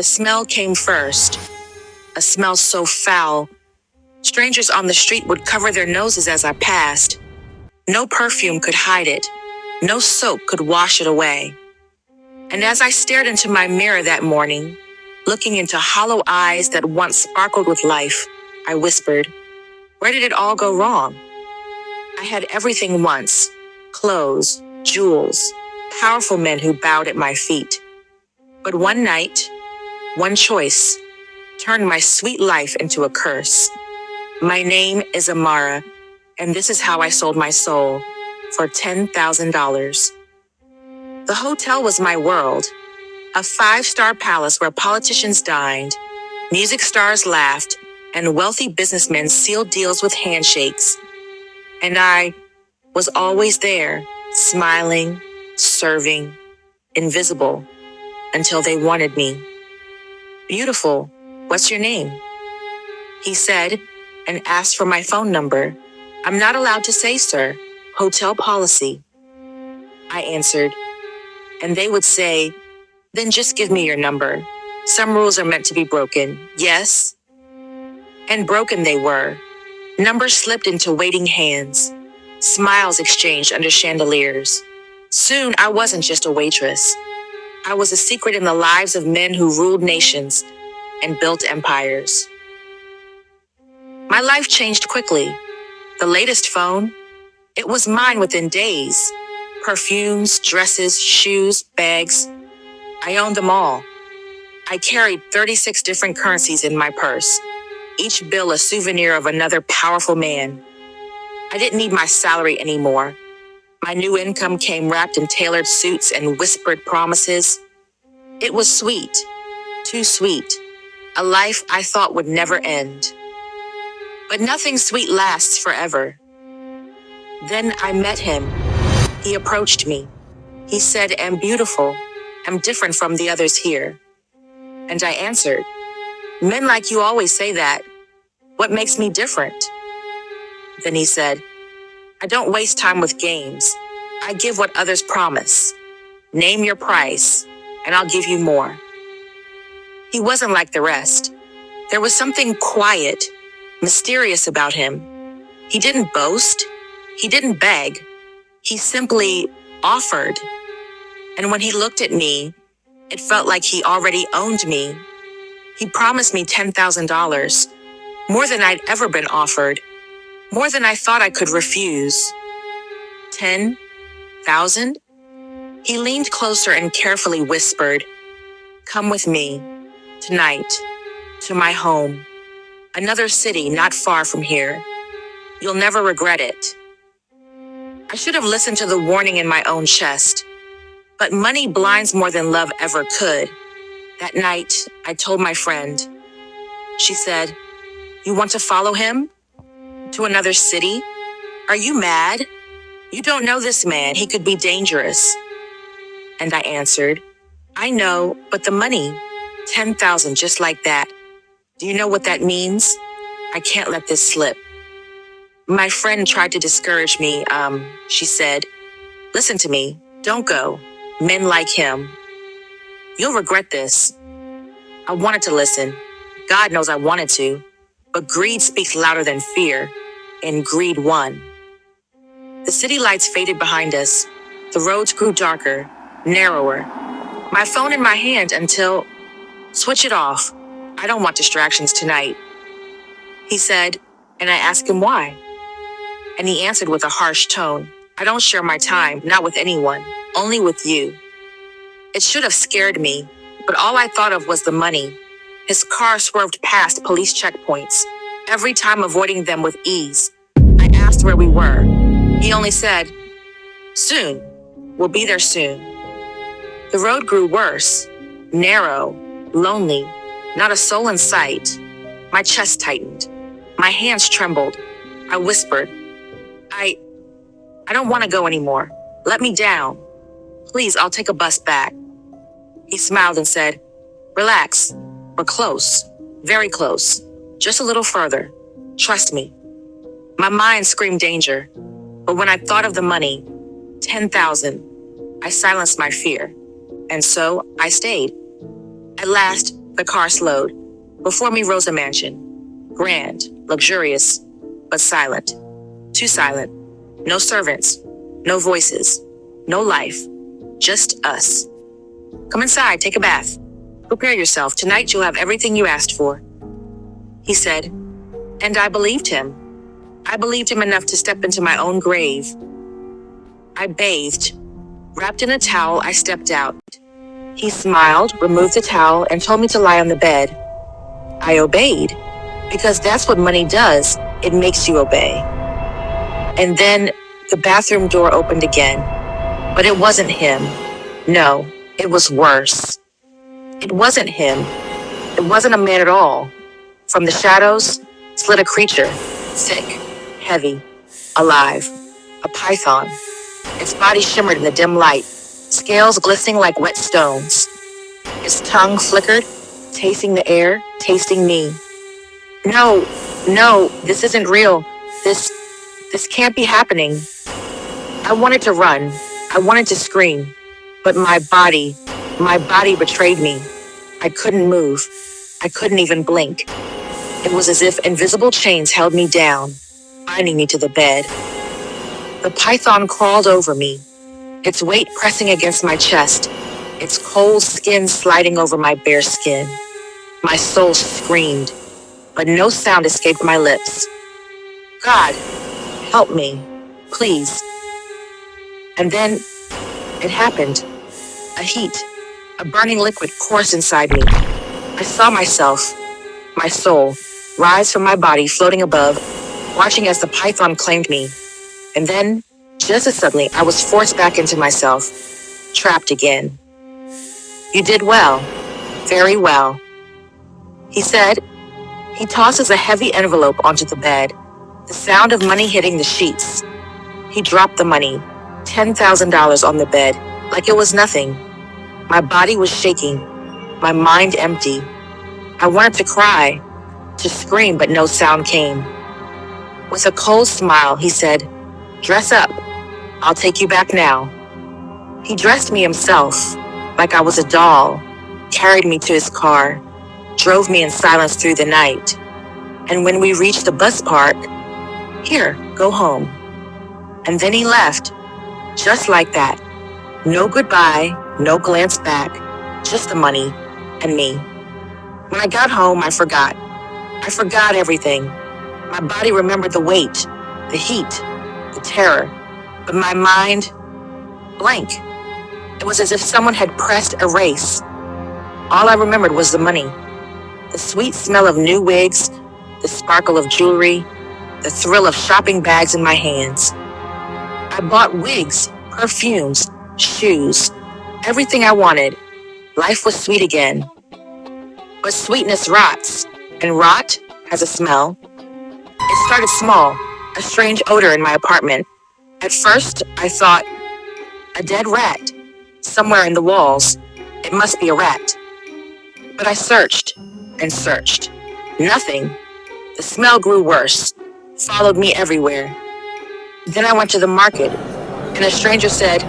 The smell came first, a smell so foul, strangers on the street would cover their noses as I passed. No perfume could hide it, no soap could wash it away. And as I stared into my mirror that morning, looking into hollow eyes that once sparkled with life, I whispered, "Where did it all go wrong?" I had everything once: clothes, jewels, powerful men who bowed at my feet. But one night, one choice, turned my sweet life into a curse. My name is Amara, and this is how I sold my soul, for $10,000. The hotel was my world, a five-star palace where politicians dined, music stars laughed, and wealthy businessmen sealed deals with handshakes. And I was always there, smiling, serving, invisible, until they wanted me. "Beautiful, what's your name?" he said, and asked for my phone number. "I'm not allowed to say, sir. Hotel policy." I answered, and they would say, "Then just give me your number. Some rules are meant to be broken, yes?" And broken they were. Numbers slipped into waiting hands. Smiles exchanged under chandeliers. Soon I wasn't just a waitress. I was a secret in the lives of men who ruled nations and built empires. My life changed quickly. The latest phone, it was mine within days. Perfumes, dresses, shoes, bags. I owned them all. I carried 36 different currencies in my purse, each bill a souvenir of another powerful man. I didn't need my salary anymore. My new income came wrapped in tailored suits and whispered promises. It was sweet, too sweet, a life I thought would never end. But nothing sweet lasts forever. Then I met him. He approached me. He said, "I'm beautiful. I'm different from the others here." And I answered, "Men like you always say that. What makes me different?" Then he said, "I don't waste time with games. I give what others promise. Name your price, and I'll give you more." He wasn't like the rest. There was something quiet, mysterious about him. He didn't boast. He didn't beg. He simply offered. And when he looked at me, it felt like he already owned me. He promised me $10,000, more than I'd ever been offered, more than I thought I could refuse. 10,000? He leaned closer and carefully whispered, "Come with me, tonight, to my home. Another city not far from here. You'll never regret it." I should have listened to the warning in my own chest. But money blinds more than love ever could. That night, I told my friend. She said, "You want to follow him? To another city? Are you mad? You don't know this man. He could be dangerous." And I answered, "I know, but the money, 10,000 just like that. Do you know what that means? I can't let this slip." My friend tried to discourage me. She said, "Listen to me. Don't go. Men like him. You'll regret this." I wanted to listen. God knows I wanted to. But greed speaks louder than fear, and greed won. The city lights faded behind us. The roads grew darker, narrower. My phone in my hand until, "Switch it off. I don't want distractions tonight," he said, and I asked him why. And he answered with a harsh tone, "I don't share my time, not with anyone, only with you." It should have scared me, but all I thought of was the money. His car swerved past police checkpoints, every time avoiding them with ease. I asked where we were. He only said, "Soon. We'll be there soon." The road grew worse, narrow, lonely, not a soul in sight. My chest tightened. My hands trembled. I whispered, I don't want to go anymore. Let me down. Please, I'll take a bus back." He smiled and said, "Relax. We're close. Very close. Just a little further. Trust me." My mind screamed danger. But when I thought of the money, 10,000, I silenced my fear. And so I stayed. At last, The car slowed. Before me rose a mansion. Grand, luxurious, but silent. Too silent. No servants. No voices. No life. Just us. Come inside, take a bath. Prepare yourself. Tonight you'll have everything you asked for. He said, and I believed him. I believed him enough to step into my own grave. I bathed. Wrapped in a towel, I stepped out. He smiled, removed the towel, and told me to lie on the bed. I obeyed, because that's what money does. It makes you obey. And then the bathroom door opened again. But it wasn't him. No, it was worse. It wasn't him. It wasn't a man at all. From the shadows slid a creature, thick, heavy, alive, a python. Its body shimmered in the dim light, scales glistening like wet stones. Its tongue flickered, tasting the air, tasting me. No, this isn't real. This can't be happening. I wanted to run. I wanted to scream. But my body betrayed me. I couldn't move. I couldn't even blink. It was as if invisible chains held me down, binding me to the bed. The python crawled over me, its weight pressing against my chest, its cold skin sliding over my bare skin. My soul screamed, but no sound escaped my lips. God, help me, please. And then it happened. A heat, a burning liquid coursed inside me. I saw myself, my soul, rise from my body floating above, watching as the python claimed me. And then, just as suddenly, I was forced back into myself, trapped again. You did well, very well. He said. He tosses a heavy envelope onto the bed, the sound of money hitting the sheets. He dropped the money, $10,000 on the bed, like it was nothing. My body was shaking, my mind empty. I wanted to cry, to scream, but no sound came. With a cold smile, he said, dress up. I'll take you back now. He dressed me himself, like I was a doll, carried me to his car, drove me in silence through the night. And when we reached the bus park, here, go home. And then he left, just like that. No goodbye, no glance back, just the money and me. When I got home, I forgot. I forgot everything. My body remembered the weight, the heat, the terror, but my mind, blank. It was as if someone had pressed erase. All I remembered was the money, the sweet smell of new wigs, the sparkle of jewelry, the thrill of shopping bags in my hands. I bought wigs, perfumes, shoes, everything I wanted. Life was sweet again. But sweetness rots, and rot has a smell. It started small, a strange odor in my apartment. At first, I thought, a dead rat, somewhere in the walls. It must be a rat. But I searched and searched. Nothing. The smell grew worse, followed me everywhere. Then I went to the market, and a stranger said,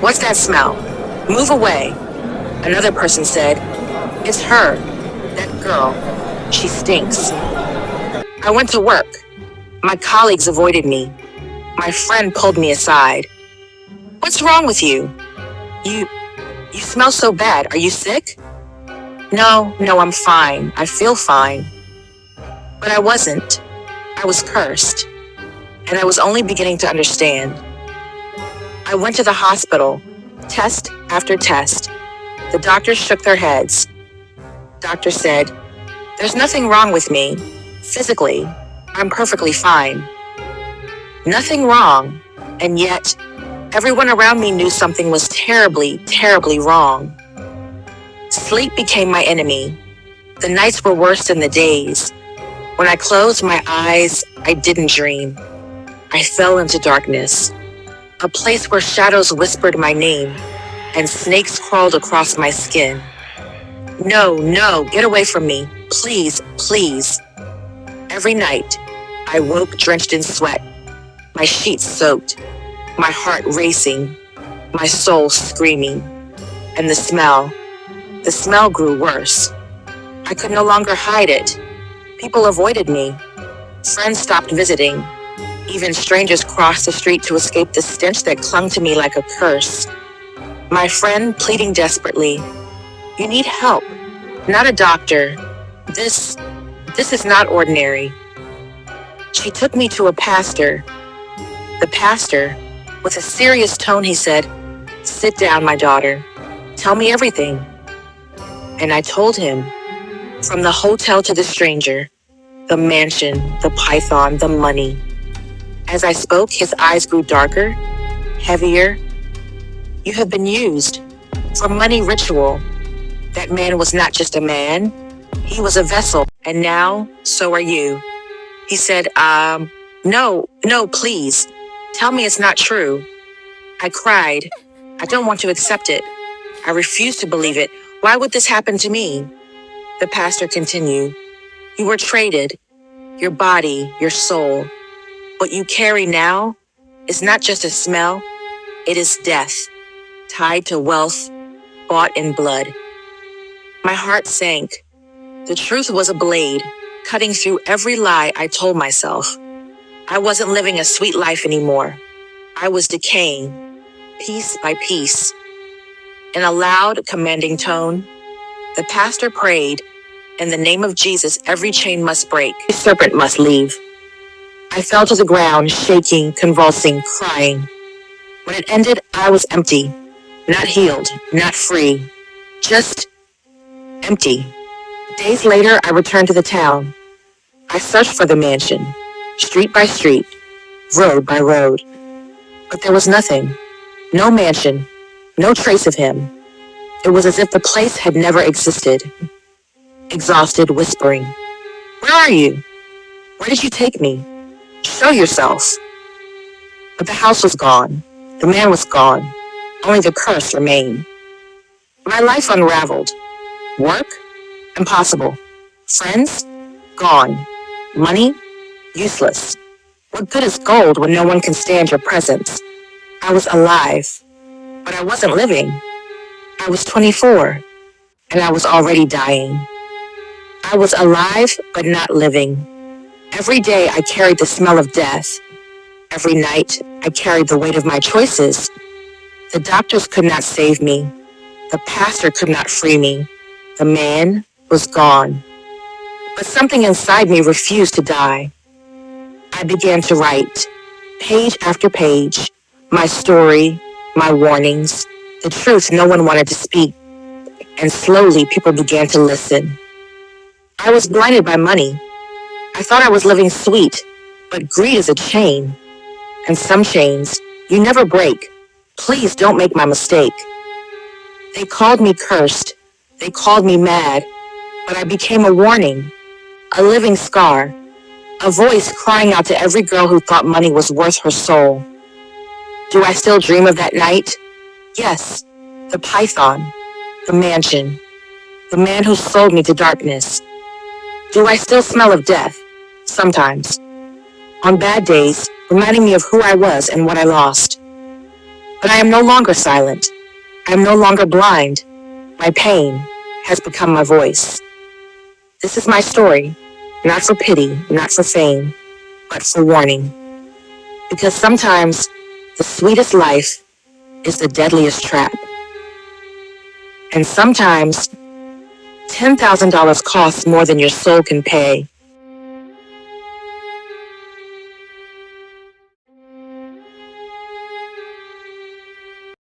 what's that smell? Move away. Another person said, it's her, that girl. She stinks. I went to work. My colleagues avoided me. My friend pulled me aside. What's wrong with you? You smell so bad. Are you sick? No, I'm fine. I feel fine. But I wasn't. I was cursed. And I was only beginning to understand. I went to the hospital, test after test. The doctors shook their heads. Doctor said, there's nothing wrong with me. Physically, I'm perfectly fine. Nothing wrong, and yet everyone around me knew something was terribly, terribly wrong. Sleep became my enemy. The nights were worse than the days. When I closed my eyes, I didn't dream. I fell into darkness, a place where shadows whispered my name and snakes crawled across my skin. No, get away from me. Please, please. Every night, I woke drenched in sweat, my sheets soaked, my heart racing, my soul screaming. And the smell grew worse, I could no longer hide it. People avoided me. Friends stopped visiting. Even strangers crossed the street to escape the stench that clung to me like a curse. My friend pleading desperately, "You need help, not a doctor. This, this is not ordinary." She took me to a pastor. The pastor, with a serious tone, he said, "Sit down, my daughter. Tell me everything." And I told him, from the hotel to the stranger, the mansion, the python, the money. As I spoke, his eyes grew darker, heavier. "You have been used for money ritual. That man was not just a man, he was a vessel, and now so are you." He said, no, please. Tell me it's not true." I cried. I don't want to accept it. I refuse to believe it. Why would this happen to me? The pastor continued, "You were traded, your body, your soul. What you carry now is not just a smell, it is death, tied to wealth, bought in blood." My heart sank. The truth was a blade, cutting through every lie I told myself. I wasn't living a sweet life anymore. I was decaying, piece by piece. In a loud, commanding tone, the pastor prayed, "In the name of Jesus, every chain must break, every serpent must leave." I fell to the ground, shaking, convulsing, crying. When it ended, I was empty, not healed, not free, just empty. Days later, I returned to the town. I searched for the mansion, street by street, road by road. But there was nothing. No mansion, no trace of him. It was as if the place had never existed. Exhausted, whispering, "Where are you? Where did you take me? Show yourself." But the house was gone. The man was gone. Only the curse remained. My life unraveled. Work? Impossible. Friends? Gone. Money? Useless. What good is gold when no one can stand your presence? I was alive, but I wasn't living. I was 24, and I was already dying. I was alive, but not living. Every day I carried the smell of death. Every night I carried the weight of my choices. The doctors could not save me. The pastor could not free me. The man was gone. But something inside me refused to die. I began to write, page after page, my story, my warnings, the truth no one wanted to speak. And slowly people began to listen. I was blinded by money. I thought I was living sweet, but greed is a chain. And some chains you never break. Please don't make my mistake. They called me cursed. They called me mad. But I became a warning, a living scar, a voice crying out to every girl who thought money was worth her soul. Do I still dream of that night? Yes, the python, the mansion, the man who sold me to darkness. Do I still smell of death? Sometimes. On bad days, reminding me of who I was and what I lost. But I am no longer silent. I am no longer blind. My pain has become my voice. This is my story, not for pity, not for fame, but for warning. Because sometimes the sweetest life is the deadliest trap. And sometimes $10,000 costs more than your soul can pay.